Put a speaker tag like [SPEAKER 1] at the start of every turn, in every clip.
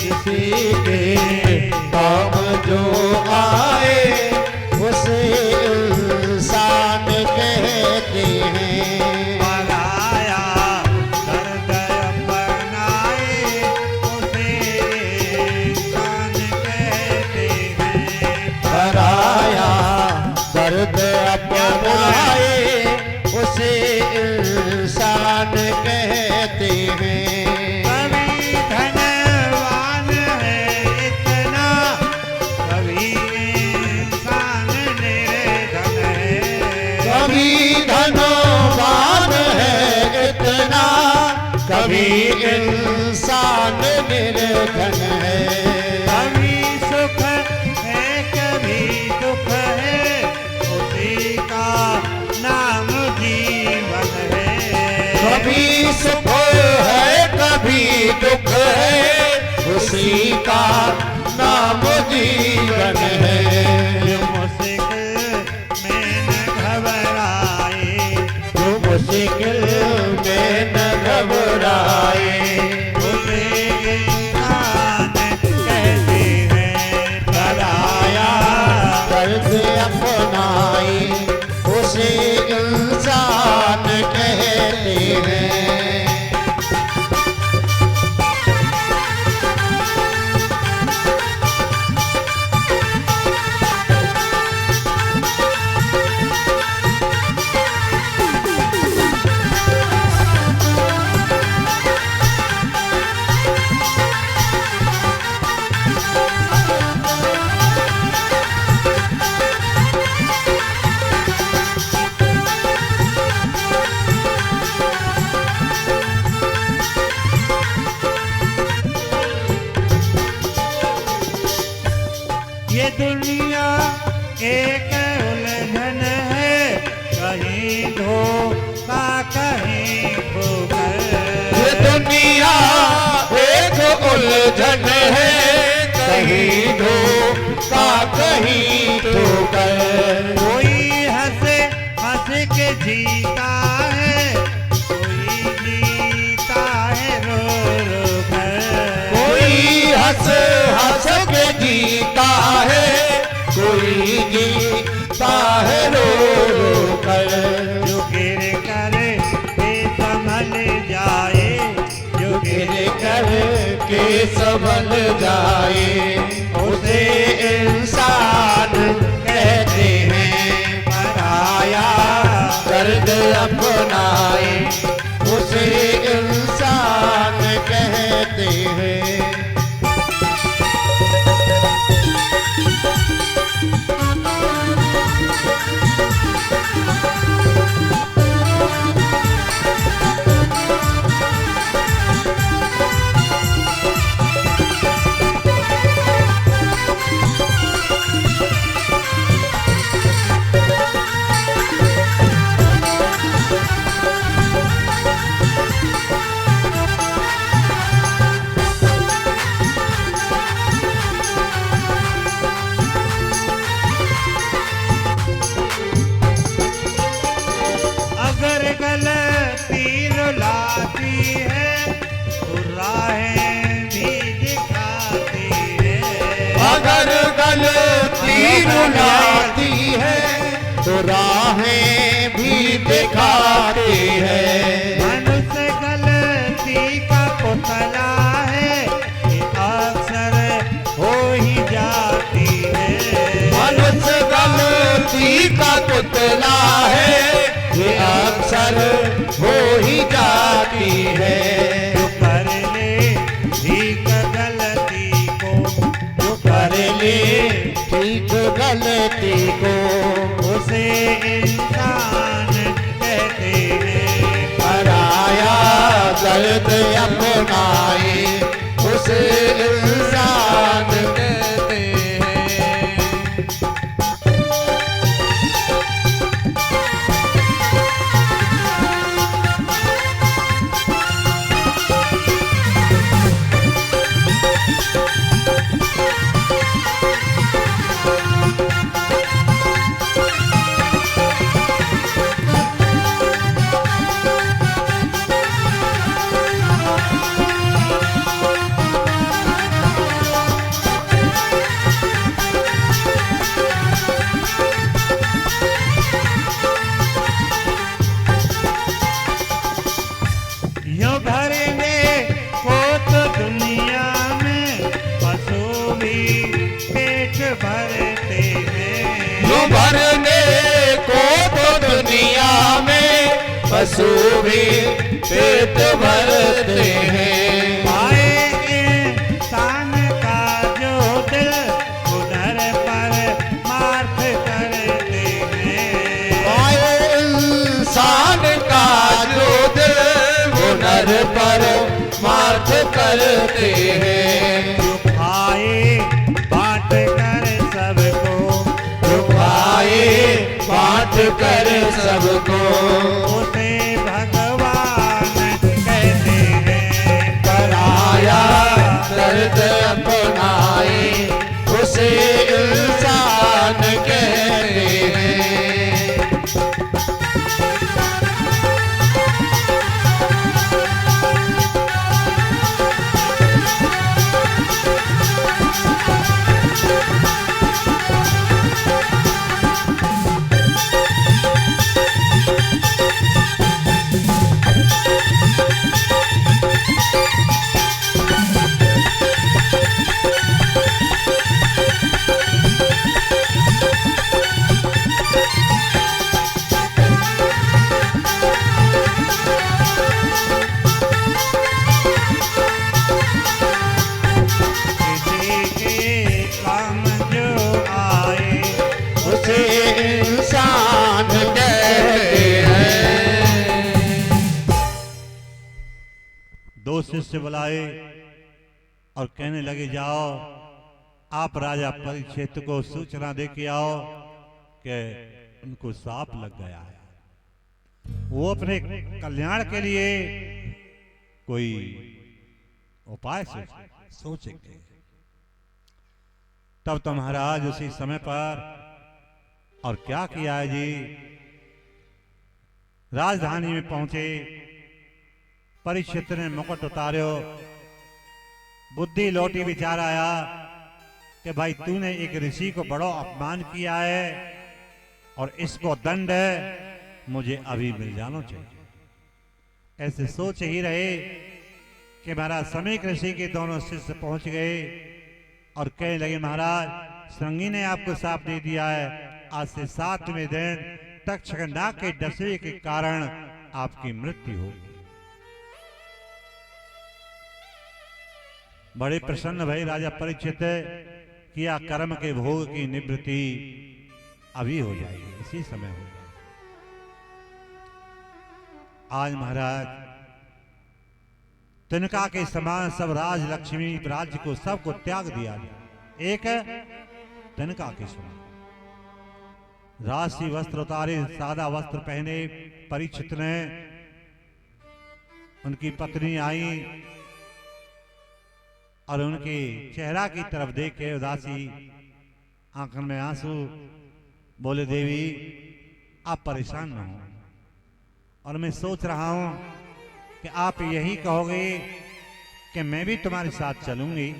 [SPEAKER 1] किसी के काम जो आए उसे इंसान कहते हैं।
[SPEAKER 2] पराया दर्द अपनाए उसे इंसान कहते हैं।
[SPEAKER 1] पराया दर्द अपनाए उसे इंसान कहते हैं।
[SPEAKER 2] कभी धनवान है इतना, कभी इंसान निर्धन है।
[SPEAKER 1] कभी धनवान है इतना, कभी इंसान निर्धन है।
[SPEAKER 2] कभी सुख है कभी दुख है, उसी का नाम जीवन है।
[SPEAKER 1] कभी सुख है कभी दुख है, उसी का नाम जीवन है।
[SPEAKER 2] जो मुश्किल में न घबराए,
[SPEAKER 1] जो मुश्किल में न घबराए
[SPEAKER 2] उसे इंसान कहते हैं।
[SPEAKER 1] पराया दर्द अपनाए उसे इंसान कहते हैं।
[SPEAKER 2] ये दुनिया एक उलझन है, कहीं धोखा कहीं ठोकर।
[SPEAKER 1] ये दुनिया एक उलझन है, कहीं धोखा कहीं ठोकर।
[SPEAKER 2] कोई हंसे हंस के जीता है, कोई जीता है रो रो कर।
[SPEAKER 1] कोई हंस हंस के जीता है, कोई जीता है रो रो कर।
[SPEAKER 2] जो गिर कर के संभल जाए, जो गिर
[SPEAKER 1] गिर कर के संभल जाए उसे इंसान कहते हैं। पराया दर्द अपनाए उसे इंसान कहते हैं।
[SPEAKER 2] अगर गलती रुलाती है तो राहें भी दिखाती है।
[SPEAKER 1] अगर गलती रुलाती है तो राहें भी दिखाती है।
[SPEAKER 2] मनुष्य गलती का पुतला है, ये अक्सर हो ही जाती है।
[SPEAKER 1] मनुष्य गलती का पुतला है, ये अक्सर हो ही जाती है।
[SPEAKER 2] जो कर ले ठीक गलती को, जो
[SPEAKER 1] कर ले ठीक गलती को
[SPEAKER 2] उसे इंसान कहते हैं।
[SPEAKER 1] पराया दर्द अपनाए उसे इंसान कहते हैं।
[SPEAKER 2] भरते हैं।
[SPEAKER 1] जो भरने को तो दुनिया में पशु भी पेट भरते हैं।
[SPEAKER 2] पाए इंसान का जो दिल उधर पर मार्थ करते हैं।
[SPEAKER 1] पाए इंसान का जो दिल हुनर पर मार्थ करते हैं।
[SPEAKER 2] जो खाए बांट कर सबको,
[SPEAKER 1] जो खाए बांट कर सबको,
[SPEAKER 2] उसे भगवान कहते हैं।
[SPEAKER 1] पराया दर्द अपनाए उसे इंसान कहते हैं।
[SPEAKER 2] किसी के काम जो आए
[SPEAKER 1] उसे इंसान कहते हैं।
[SPEAKER 2] दो शिष्य बुलाए और कहने लगे, जाओ आप राजा परीक्षित को सूचना दे के आओ कि उनको सांप लग गया है। वो अपने कल्याण के लिए कोई उपाय सोचेंगे। तब तो महाराज उसी समय पर और क्या किया है जी, राजधानी में पहुंचे। परीक्षित ने मुकुट उतार्यो, बुद्धि लौटी, विचार आया कि भाई तूने एक ऋषि को बड़ा अपमान किया है और इसको दंड है, मुझे अभी मिल जाना चाहिए। ऐसे सोच ही रहे कि महाराज समीक ऋषि के दोनों शिष्य पहुंच गए और कहने लगे, महाराज श्रृंगी ने आपको साफ दे दिया है, आज से 7वें दिन तक्षक नाग के डसवे के कारण आपकी मृत्यु होगी। बड़े प्रसन्न भई राजा परीक्षित, किया कर्म के भोग की निवृत्ति अभी हो जाएगी, इसी समय हो जाएगी। आज महाराज तिनका के समान सब राज लक्ष्मी राज्य को सबको त्याग दिया गया। एक तिनका के समान राशि वस्त्र उतारे, सादा वस्त्र पहने परीक्षित ने। उनकी पत्नी आई और उनके चेहरा की तरफ देख के उदासी, आंखों में आंसू, बोले, देवी आप परेशान न हो, और मैं सोच रहा हूं कि आप यही कहोगे कि मैं भी तुम्हारे साथ चलूंगी,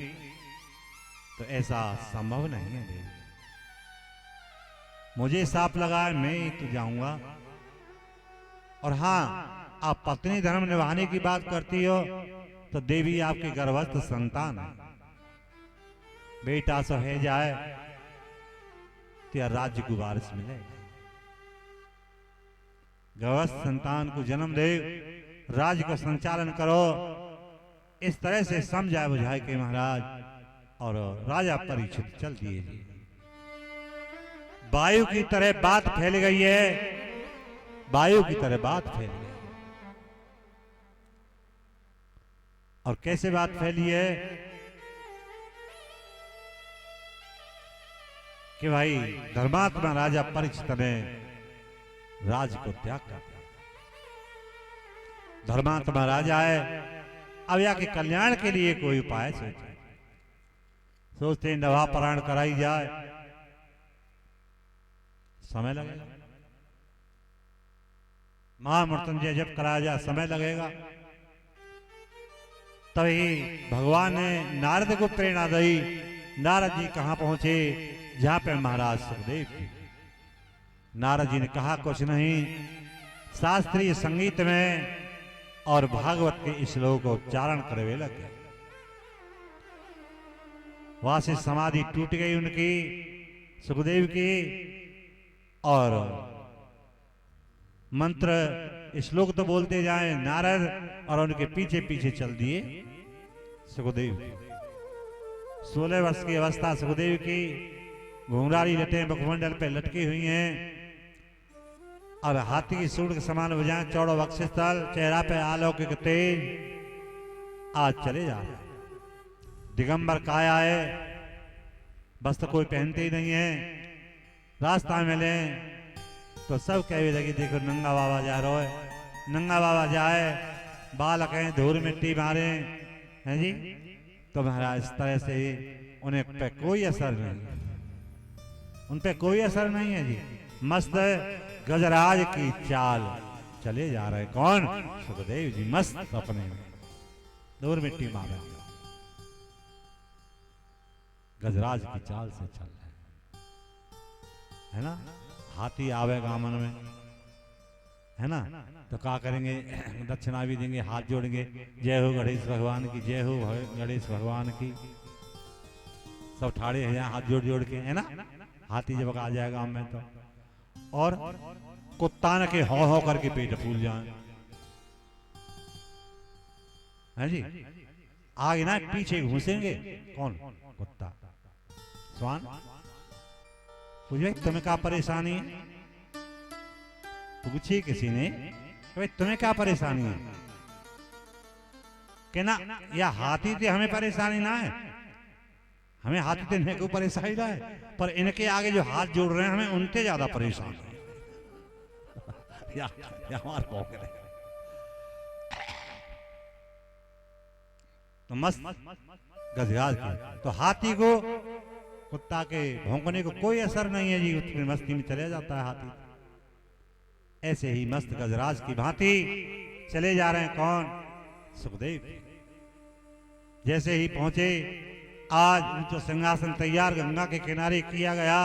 [SPEAKER 2] तो ऐसा संभव नहीं है देवी। मुझे सांप लगा है, मैं ही तो जाऊंगा। और हां, आप पत्नी धर्म निभाने की बात करती हो तो देवी आपके गर्भस्थ संतान है, बेटा सो है जाए तो या राज्य को वारिस मिले। गर्भस्थ संतान को जन्म दे, राज्य को संचालन करो, इस तरह से समझाए बुझाए के महाराज और राजा परीक्षित चल दिए जी। वायु की तरह बात फैल गई है, वायु की तरह बात फैल गई। और कैसे बात फैली है कि भाई धर्मात्मा राजा परीक्षित ने राज को त्याग कर दिया। धर्मात्मा राजा है, अब या के कल्याण के लिए कोई उपाय सोचते हैं, नवापरायण कराई जाए, समय लगेगा। महामृत्युंजय जब कराया जाए, समय लगेगा। तभी भगवान ने नारद को प्रेरणा दी। नारद जी कहां पहुंचे? जहां पे महाराज सुखदेव थे। नारद जी ने कहा, कुछ नहीं, शास्त्रीय संगीत में और भागवत के श्लोक को उच्चारण करवे लगे। वहां से समाधि टूट गई उनकी। सुखदेव की, और मंत्र श्लोक तो बोलते जाए नारद, और उनके पीछे पीछे चल दिए सुखदेव। 16 वर्ष की अवस्था सुखदेव की, घुंघराली लटें मुखमंडल पे लटकी हुई हैं, और हाथी की सूंड के समान भुजाएं, चौड़ा वक्षस्थल, चेहरा पे अलौकिक तेज। आज चले जा रहे, दिगंबर काया है, वस्त्र कोई पहनते ही नहीं है। रास्ता मिले तो सब कहने लगे देखो नंगा बाबा जा रहा है, नंगा बाबा जाए, बालक हैं धूल मिट्टी मारे हैं जी। तो महाराज इस तरह से उन्हें पे कोई असर नहीं, उन पे कोई असर नहीं है जी। मस्त गजराज की चाल चले जा रहे, कौन? सुखदेव जी मस्त अपने में धूल मिट्टी मारे, गजराज की चाल से चल रहे है ना। हाथी आवेगा मन में, है ना, तो क्या करेंगे? दक्षिणा भी देंगे, हाथ जोड़ेंगे, जय हो गणेश भगवान की, जय हो गणेश भगवान की। सब ठाड़े हैं यहाँ हाथ जोड़ जोड़ के, है ना। हाथी जब आ जाएगा में तो, और कुत्ता न के हो करके पेट फूल जाए, है जी। आगे ना पीछे घुसेंगे, कौन? कुत्ता। स्वान पूछे तुम्हें क्या परेशानी है? पूछी किसी ने भाई तुम्हें क्या परेशानी है? कि ना या हाथी से हमें परेशानी ना है, हमें हाथी से इन्हें कोई परेशानी ना है, पर इनके आगे जो हाथ जोड़ रहे हैं हमें उनसे ज्यादा परेशान है। या हमारे पॉकेट है। तो मस्त गजराज की, तो हाथी को कुत्ता के भौंकने को कोई असर नहीं है जी, उसकी मस्ती में चले जाता है हाथी। ऐसे ही मस्त गजराज की भांति चले जा रहे हैं, कौन? सुखदेव। जैसे ही पहुंचे, आज जो सिंहासन तैयार गंगा के किनारे किया गया,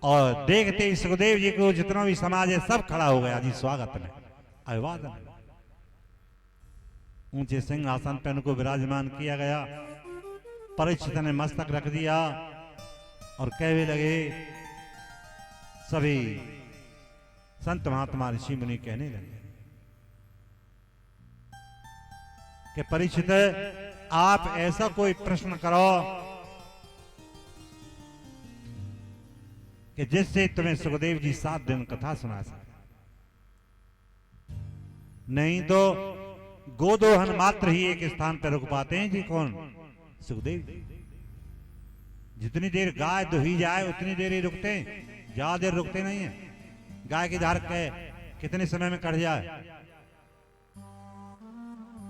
[SPEAKER 2] और देखते ही सुखदेव जी को जितना भी समाज है सब खड़ा हो गया जी स्वागत में, अभिवादन। ऊंचे सिंहासन पर उनको विराजमान किया गया। परीक्षित ने मस्तक रख दिया और कहने लगे, सभी संत महात्मा ऋषि मुनि कहने लगे कि परीक्षित आप ऐसा कोई प्रश्न करो कि जिससे तुम्हें सुखदेव जी 7 दिन कथा सुना सके, नहीं तो गोदोहन मात्र ही एक स्थान पर रुक पाते हैं जी। कौन? सुखदेव। जितनी देर गाय दुही जाए उतनी देर ही रुकते हैं, ज्यादा देर रुकते नहीं है। गाय की धार के कितने समय में कट जाए?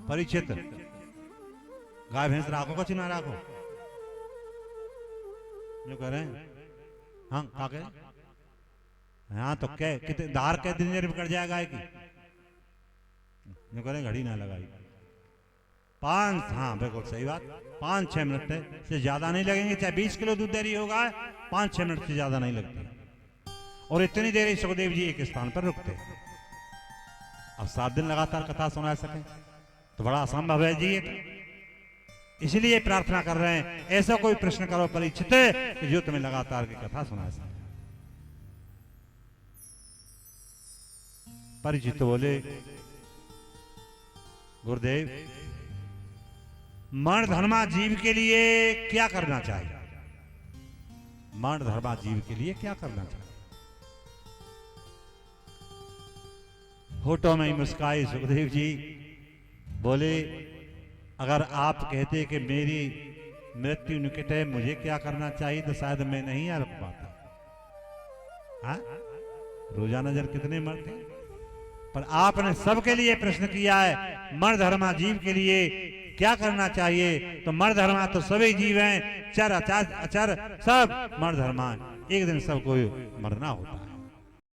[SPEAKER 2] परीक्षित, गाय भैंस राखो का चिन्ह राखो, जो कह रहे हैं। हाँ क्या कह? हाँ तो क्या कितने धार के दिन देर में कट जाए गाय की? जो कह रहे घड़ी ना लगाई। 5, हाँ बिल्कुल सही बात, 5-6 मिनट से ज्यादा नहीं लगेंगे। चाहे 20 किलो दूध डेयरी होगा, 5-6 मिनट से ज्यादा नहीं लगती। और इतनी देर ही सुखदेव जी एक स्थान पर रुकते। अब 7 दिन लगातार कथा सुना सके तो बड़ा असंभव है जी ये तो। इसलिए प्रार्थना कर रहे हैं, ऐसा कोई प्रश्न करो परीक्षित कि जो तुम्हें लगातार की कथा सुना सके। परीक्षित बोले, गुरुदेव मरण धर्मा जीव के लिए क्या करना चाहिए? मरण धर्मा जीव के लिए क्या करना चाहिए? होठों में ही मुस्काए सुखदेव जी, बोले अगर आप कहते कि मेरी मृत्यु निकट है, मुझे क्या करना चाहिए, तो शायद मैं नहीं आ पाता। हाँ? रोजाना जर कितने मरते हैं, पर आपने सबके लिए प्रश्न किया है, मर धर्मा जीव के लिए क्या करना चाहिए? तो मर धर्मा तो सभी जीव हैं, चर अचर सब मर धर्मा, एक दिन सबको मरना होता है।